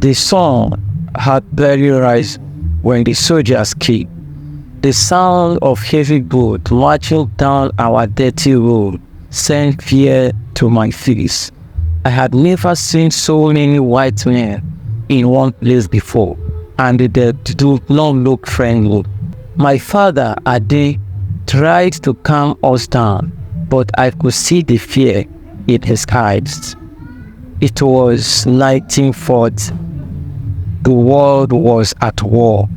The sun had barely risen when the soldiers came. The sound of heavy boot marching down our dirty road sent fear to my face. I had never seen so many white men in one place before, and they did not look friendly. My father, Ade, tried to calm us down, but I could see the fear in his eyes. It was 1940. The world was at war,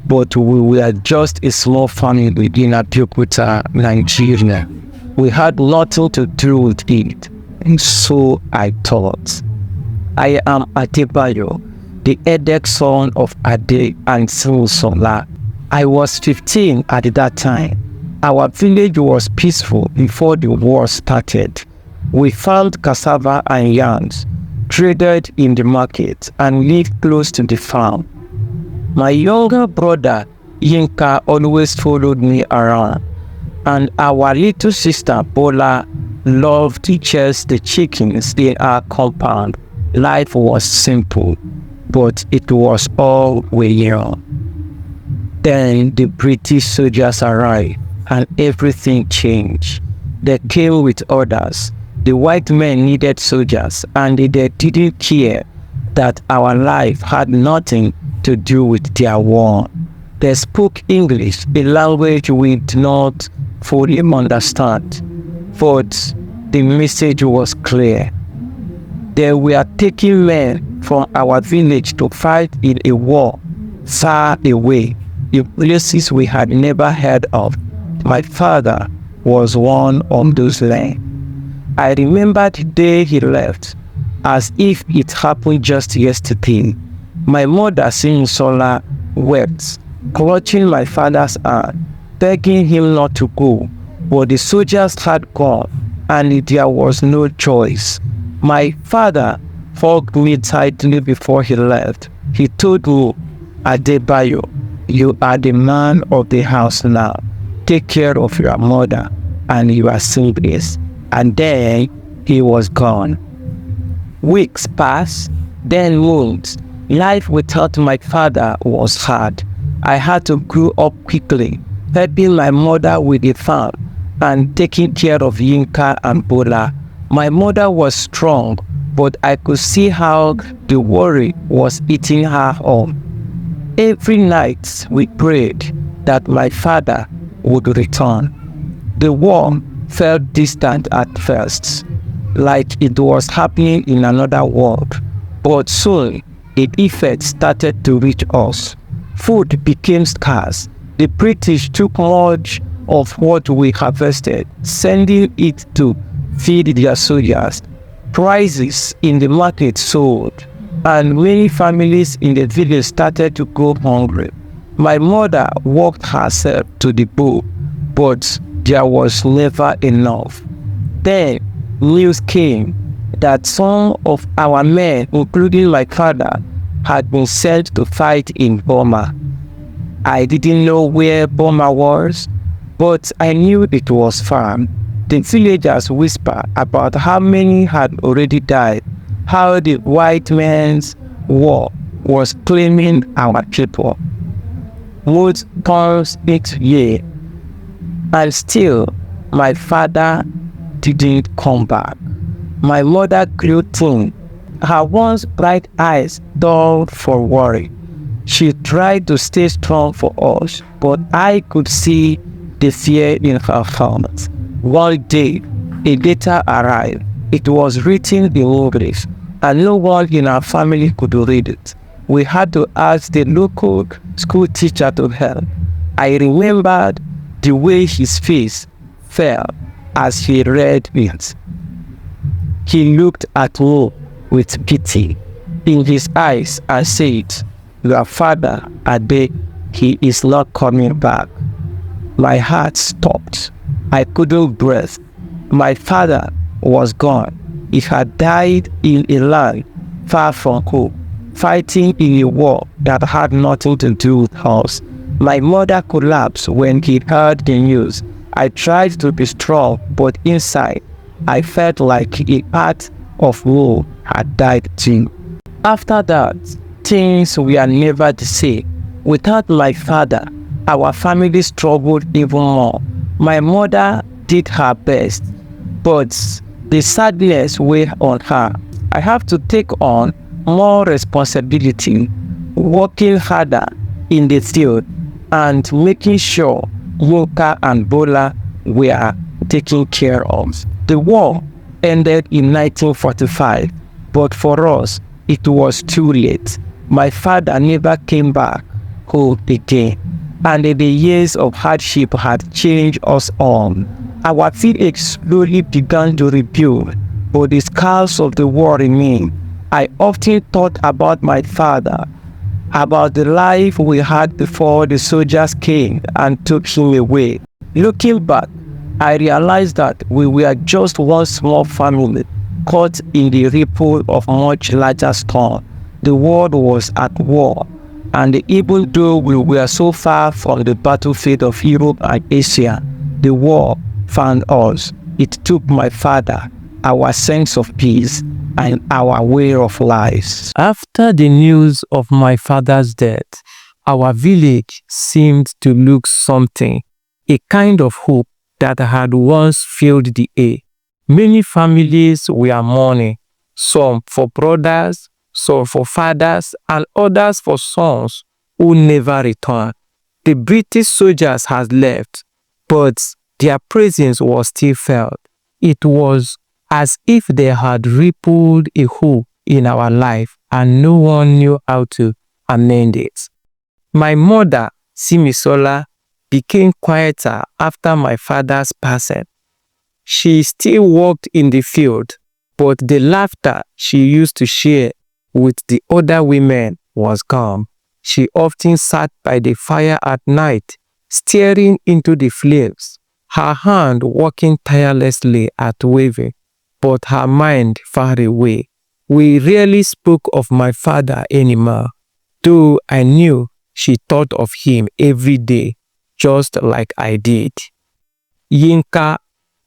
but we were just a small family in Abeokuta, Nigeria. We had nothing to do with it, and so I thought. I am Adebayo, the eldest son of Ade and Sola. I was 15 at that time. Our village was peaceful before the war started. We found cassava and yams, traded in the market, and lived close to the farm. My younger brother, Yinka, always followed me around, and our little sister, Bola, loved to chase the chickens in our compound. Life was simple, but it was all we knew. Then the British soldiers arrived, and everything changed. They came with orders. The white men needed soldiers, and they didn't care that our life had nothing to do with their war. They spoke English, a language we did not fully understand, but the message was clear. They were taking men from our village to fight in a war far away, in places we had never heard of. My father was one of those men. I remember the day he left, as if it happened just yesterday. My mother, seeing Sola, wept, clutching my father's hand, begging him not to go, but the soldiers had gone, and there was no choice. My father hugged me tightly before he left. He told me, Adebayo, you are the man of the house now. Take care of your mother and your siblings. And then he was gone. Weeks passed, then months. Life without my father was hard. I had to grow up quickly, helping my mother with the farm and taking care of Yinka and Bola. My mother was strong, but I could see how the worry was eating her up. Every night we prayed that my father would return. The war felt distant at first, like it was happening in another world, but soon its effects started to reach us. Food became scarce. The British took much of what we harvested, sending it to feed their soldiers. Prices in the market soared, and many families in the village started to go hungry. My mother worked herself to the bone, but there was never enough. Then news came that some of our men, including my father, had been sent to fight in Burma. I didn't know where Burma was, but I knew it was far. The villagers whispered about how many had already died, how the white man's war was claiming our people. Months comes each year, and still my father didn't come back. My mother grew thin. Her once bright eyes dulled for worry. She tried to stay strong for us, but I could see the fear in her heart. One day, a letter arrived. It was written in English, and no one in our family could read it. We had to ask the local school teacher to help. I remembered the way his face fell as he read it. He looked at me with pity in his eyes and said, "Your father, Ade, he is not coming back." My heart stopped. I couldn't breathe. My father was gone. He had died in a land far from home, fighting in a war that had nothing to do with us. My mother collapsed when he heard the news. I tried to be strong, but inside, I felt like a part of me had died too. After that, things were never the same. Without my father, our family struggled even more. My mother did her best, but the sadness weighed on her. I have to take on more responsibility, working harder in the field, and making sure Yinka and Bola were taken care of. The war ended in 1945, but for us, it was too late. My father never came back home again, and the years of hardship had changed us all. Our village slowly began to rebuild, but the scars of the war remain. I often thought about my father, about the life we had before the soldiers came and took him away. Looking back, I realized that we were just one small family caught in the ripple of much larger storm. The world was at war, and even though we were so far from the battlefield of Europe and Asia, the war found us. It took my father, our sense of peace, and our way of life. After the news of my father's death, our village seemed to look something, a kind of hope that had once filled the air. Many families were mourning, some for brothers, some for fathers, and others for sons who never returned. The British soldiers had left, but their presence was still felt. It was as if they had rippled a hole in our life and no one knew how to amend it. My mother, Simisola, became quieter after my father's passing. She still worked in the field, but the laughter she used to share with the other women was gone. She often sat by the fire at night, staring into the flames, her hand working tirelessly at weaving, but her mind far away. We rarely spoke of my father anymore, though I knew she thought of him every day, just like I did. Yinka,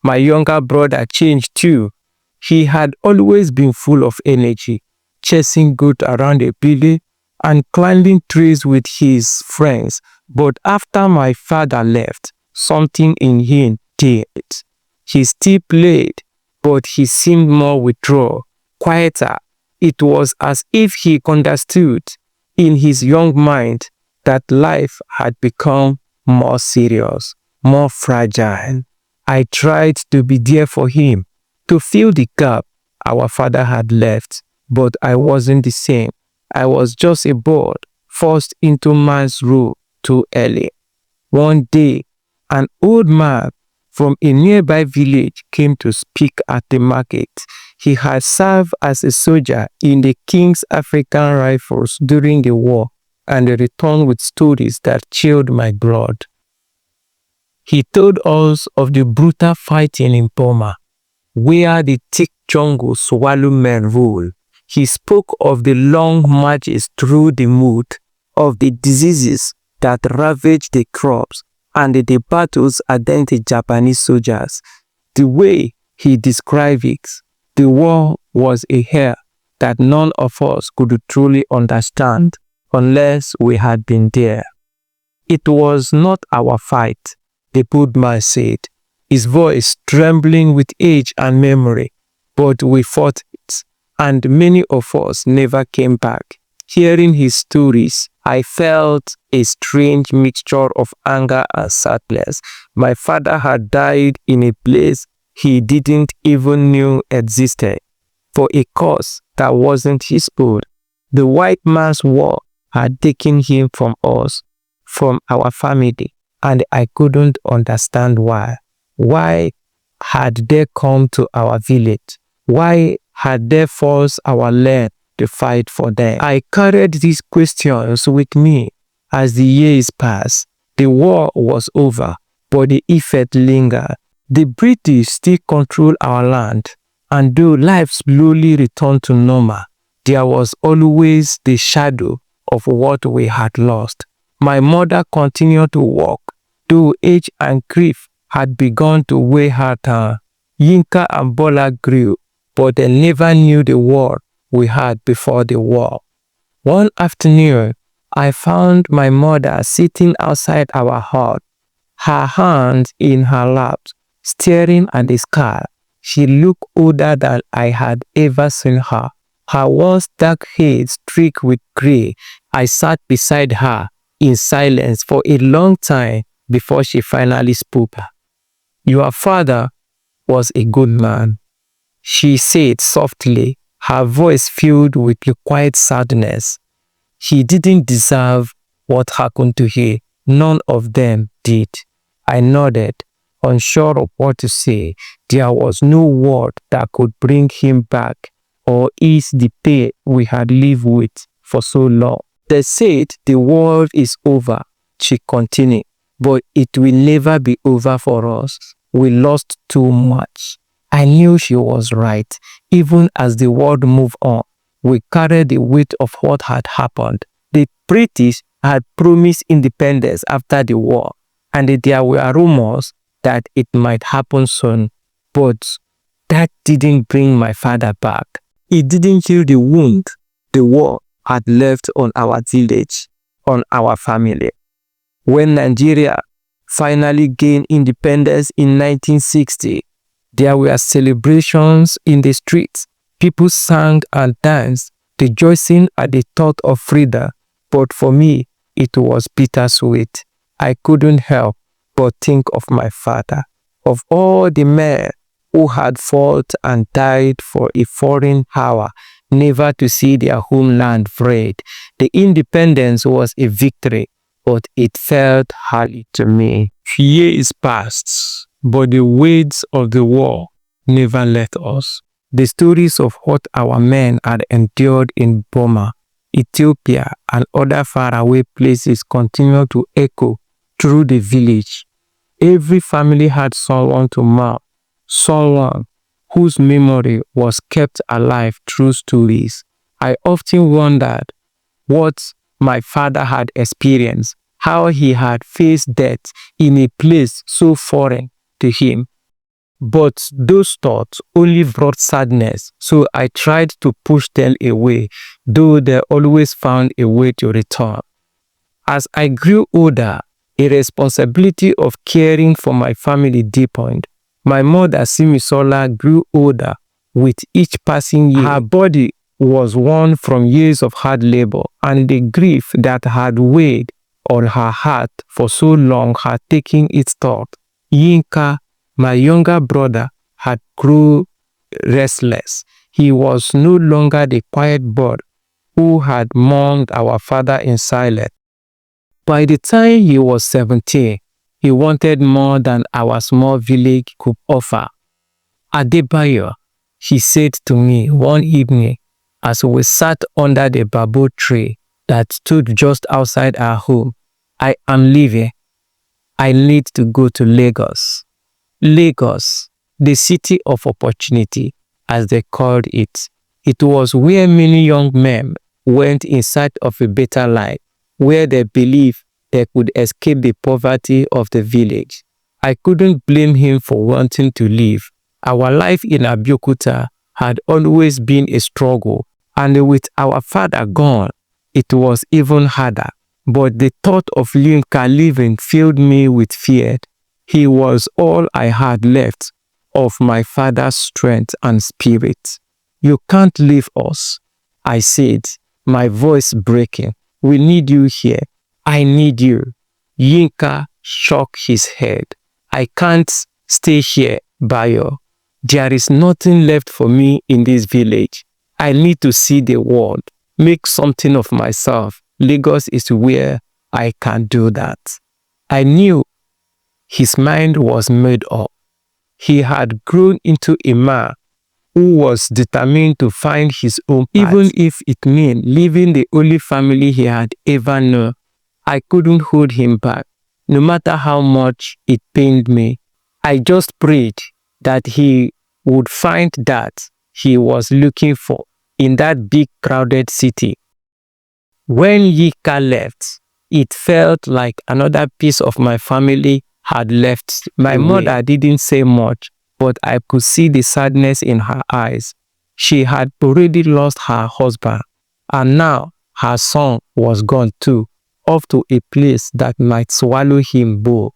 my younger brother, changed too. He had always been full of energy, chasing goats around the village and climbing trees with his friends. But after my father left, something in him did. He still played, but he seemed more withdrawn, quieter. It was as if he understood in his young mind that life had become more serious, more fragile. I tried to be there for him, to fill the gap our father had left, but I wasn't the same. I was just a boy, forced into man's role too early. One day, an old man from a nearby village came to speak at the market. He had served as a soldier in the King's African Rifles during the war and returned with stories that chilled my blood. He told us of the brutal fighting in Burma, where the thick jungle swallowed men rule. He spoke of the long marches through the mud, of the diseases that ravaged the crops, and the battles against the Japanese soldiers. The way he described it, the war was a hell that none of us could truly understand unless we had been there. It was not our fight, the good man said, his voice trembling with age and memory, but we fought it, and many of us never came back. Hearing his stories, I felt a strange mixture of anger and sadness. My father had died in a place he didn't even know existed, for a cause that wasn't his good. The white man's war had taken him from us, from our family, and I couldn't understand why. Why had they come to our village? Why had they forced our land to fight for them? I carried these questions with me as the years passed. The war was over, but the effect lingered. The British still controlled our land, and though life slowly returned to normal, there was always the shadow of what we had lost. My mother continued to work, though age and grief had begun to weigh her down. Yinka and Bola grew, but they never knew the world we had before the war. One afternoon, I found my mother sitting outside our hut, her hands in her lap, staring at the sky. She looked older than I had ever seen her. Her once dark hair streaked with gray. I sat beside her in silence for a long time before she finally spoke. "Your father was a good man," she said softly, her voice filled with a quiet sadness. "He didn't deserve what happened to him. None of them did." I nodded, unsure of what to say. There was no word that could bring him back or ease the pain we had lived with for so long. "They said the world is over," she continued, "but it will never be over for us. We lost too much." I knew she was right. Even as the world moved on, we carried the weight of what had happened. The British had promised independence after the war, and there were rumors that it might happen soon. But that didn't bring my father back. It didn't heal the wound the war had left on our village, on our family. When Nigeria finally gained independence in 1960, there were celebrations in the streets. People sang and danced, rejoicing at the thought of freedom. But for me, it was bittersweet. I couldn't help but think of my father, of all the men who had fought and died for a foreign power, never to see their homeland freed. The independence was a victory, but it felt hardly to me. Years passed, but the weight of the war never left us. The stories of what our men had endured in Burma, Ethiopia, and other faraway places continued to echo through the village. Every family had someone to mourn, someone whose memory was kept alive through stories. I often wondered what my father had experienced, how he had faced death in a place so foreign to him. But those thoughts only brought sadness, so I tried to push them away, though they always found a way to return. As I grew older, a responsibility of caring for my family deepened. My mother, Simisola, grew older with each passing year. Her body was worn from years of hard labor, and the grief that had weighed on her heart for so long had taken its toll. Yinka, my younger brother, had grown restless. He was no longer the quiet boy who had mourned our father in silence. By the time he was 17, he wanted more than our small village could offer. "Adebayo," he said to me one evening as we sat under the bamboo tree that stood just outside our home, "I am leaving. I need to go to Lagos." Lagos, the city of opportunity, as they called it. It was where many young men went in search of a better life, where they believed they could escape the poverty of the village. I couldn't blame him for wanting to leave. Our life in Abeokuta had always been a struggle, and with our father gone, it was even harder. But the thought of Yinka leaving filled me with fear. He was all I had left of my father's strength and spirit. "You can't leave us," I said, my voice breaking. "We need you here. I need you." Yinka shook his head. "I can't stay here, Bayo. There is nothing left for me in this village. I need to see the world, make something of myself. Lagos is where I can do that." I knew his mind was made up. He had grown into a man who was determined to find his own path, even if it meant leaving the only family he had ever known. I couldn't hold him back, no matter how much it pained me. I just prayed that he would find that he was looking for in that big crowded city. When Yika left, it felt like another piece of my family had left. My mother didn't say much, but I could see the sadness in her eyes. She had already lost her husband, and now Her son was gone too, off to a place that might swallow him whole.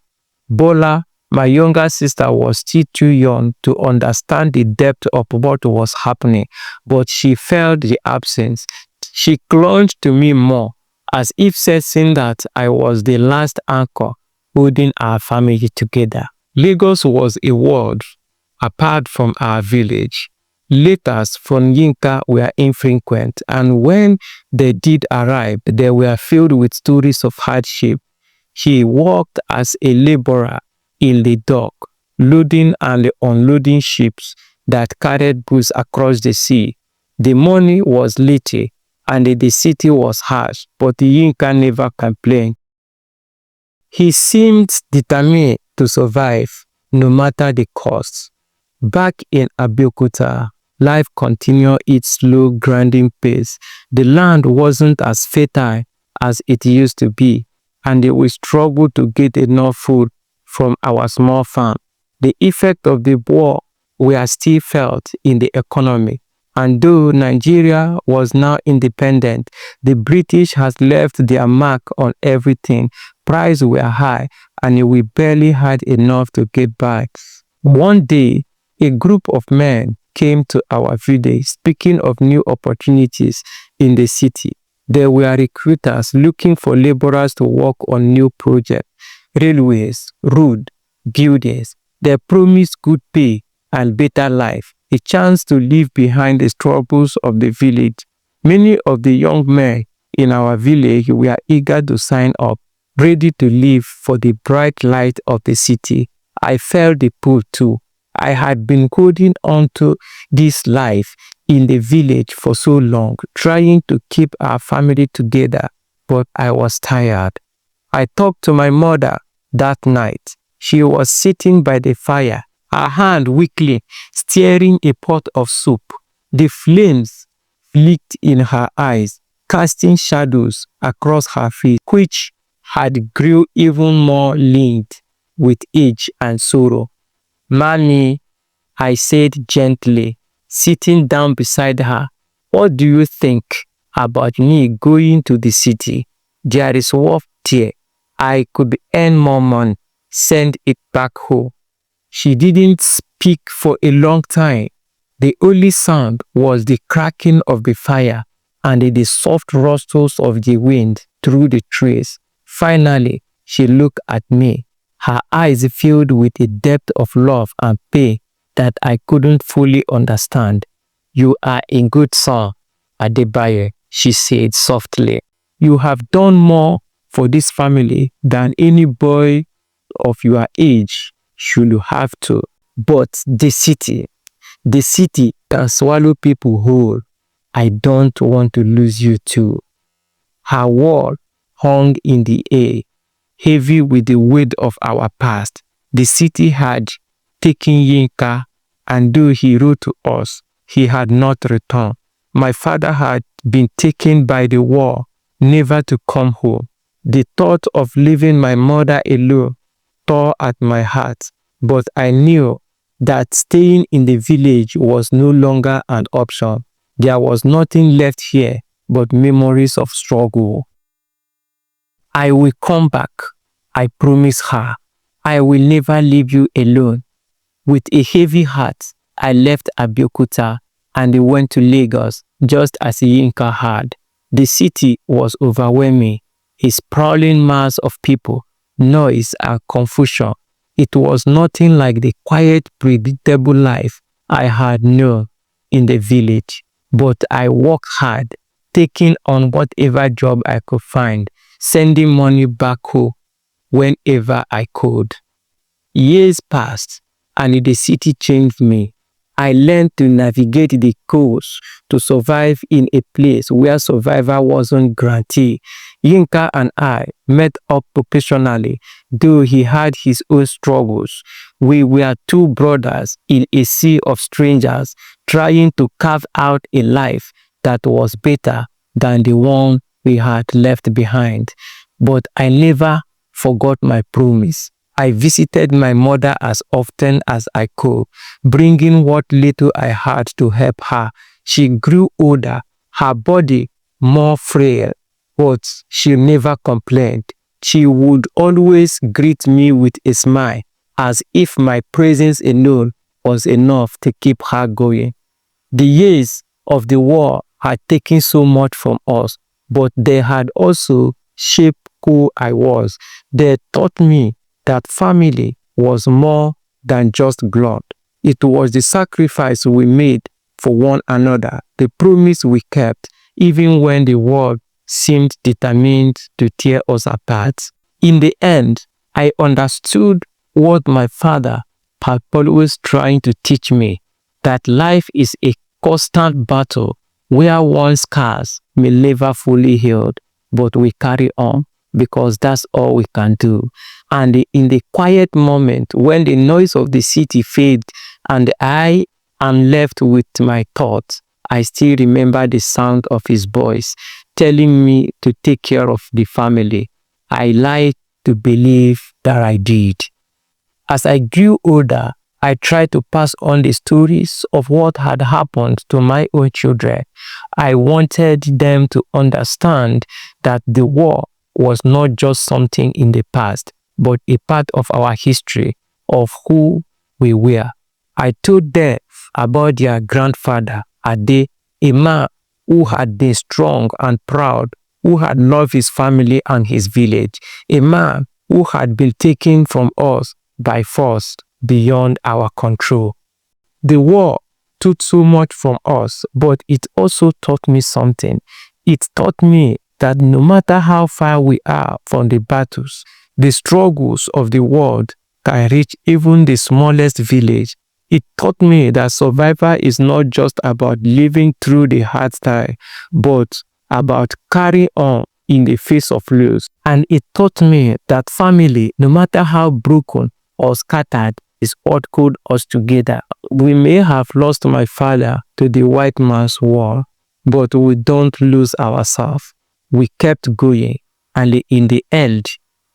Bola, my younger sister, was still too young to understand the depth of what was happening, but she felt the absence. She clung to me more, as if sensing that I was the last anchor holding our family together. Lagos was a world apart from our village. Letters from Yinka were infrequent, and when they did arrive, they were filled with stories of hardship. He worked as a laborer in the dock, loading and unloading ships that carried goods across the sea. The money was little and the city was harsh, but the Yinka never complained. He seemed determined to survive no matter the cost. Back in Abeokuta, life continued its slow grinding pace. The land wasn't as fertile as it used to be, and we struggled to get enough food from our small farm. The effect of the war were still felt in the economy, and though Nigeria was now independent, the British has left their mark on everything. Prices were high, and we barely had enough to get by. One day, a group of men came to our village speaking of new opportunities in the city. They were recruiters looking for laborers to work on new projects, railways, road, buildings. They promised good pay and better life, a chance to leave behind the troubles of the village. Many of the young men in our village were eager to sign up, ready to live for the bright light of the city. I felt the pull too. I had been holding on to this life in the village for so long, trying to keep our family together, but I was tired. I talked to my mother that night. She was sitting by the fire, her hand weakly stirring a pot of soup. The flames flicked in her eyes, casting shadows across her face, which had grew even more lined with age and sorrow. "Mommy," I said gently, sitting down beside her, "what do you think about me going to the city? There is work there. I could earn more money, send it back home." She didn't speak for a long time. The only sound was the cracking of the fire and the soft rustles of the wind through the trees. Finally, she looked at me, her eyes filled with a depth of love and pain that I couldn't fully understand. "You are a good son, Adebayo," she said softly. "You have done more for this family than any boy of your age should have to. But the city can swallow people whole. I don't want to lose you too." Her word hung in the air, heavy with the weight of our past. The city had taken Yinka, and though he wrote to us, he had not returned. My father had been taken by the war, never to come home. The thought of leaving my mother alone tore at my heart, but I knew that staying in the village was no longer an option. There was nothing left here but memories of struggle. "I will come back," I promised her. "I will never leave you alone." With a heavy heart, I left Abeokuta and went to Lagos just as Yinka had. The city was overwhelming, a sprawling mass of people, noise and confusion. It was nothing like the quiet, predictable life I had known in the village. But I worked hard, taking on whatever job I could find, sending money back home whenever I could. Years passed, and the city changed me. I learned to navigate the coast, to survive in a place where survival wasn't guaranteed. Yinka and I met up occasionally, though he had his own struggles. We were two brothers in a sea of strangers, trying to carve out a life that was better than the one we had left behind. But I never forgot my promise. I visited my mother as often as I could, bringing what little I had to help her. She grew older, her body more frail, but she never complained. She would always greet me with a smile, as if my presence alone was enough to keep her going. The years of the war had taken so much from us, but they had also shaped who I was. They taught me that family was more than just blood. It was the sacrifice we made for one another, the promise we kept, even when the world seemed determined to tear us apart. In the end, I understood what my father had always trying to teach me, that life is a constant battle where one scars may never fully healed, but we carry on because that's all we can do. And in the quiet moment when the noise of the city fades and I am left with my thoughts, I still remember the sound of his voice telling me to take care of the family. I like to believe that I did. As I grew older, I tried to pass on the stories of what had happened to my own children. I wanted them to understand that the war was not just something in the past, but a part of our history, of who we were. I told them about their grandfather, Ade, a man who had been strong and proud, who had loved his family and his village, a man who had been taken from us by force beyond our control. The war took so much from us, but it also taught me something. It taught me that no matter how far we are from the battles, the struggles of the world can reach even the smallest village. It taught me that survival is not just about living through the hard time, but about carrying on in the face of loss. And it taught me that family, no matter how broken or scattered, is what hold us together. We may have lost my father to the white man's war, but we don't lose ourselves. We kept going, and in the end,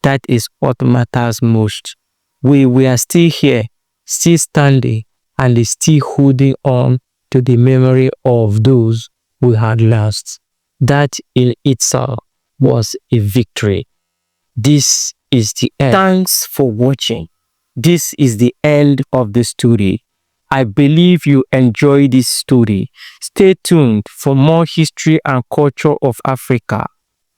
that is what matters most. We were still here, still standing, and still holding on to the memory of those we had lost. That in itself was a victory. This is the end. Thanks for watching. This is the end of the story. I believe you enjoyed this story. Stay tuned for more history and culture of Africa.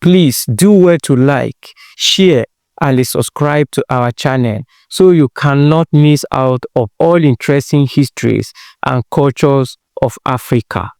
Please do well to like, share, and subscribe to our channel so you cannot miss out of all interesting histories and cultures of Africa.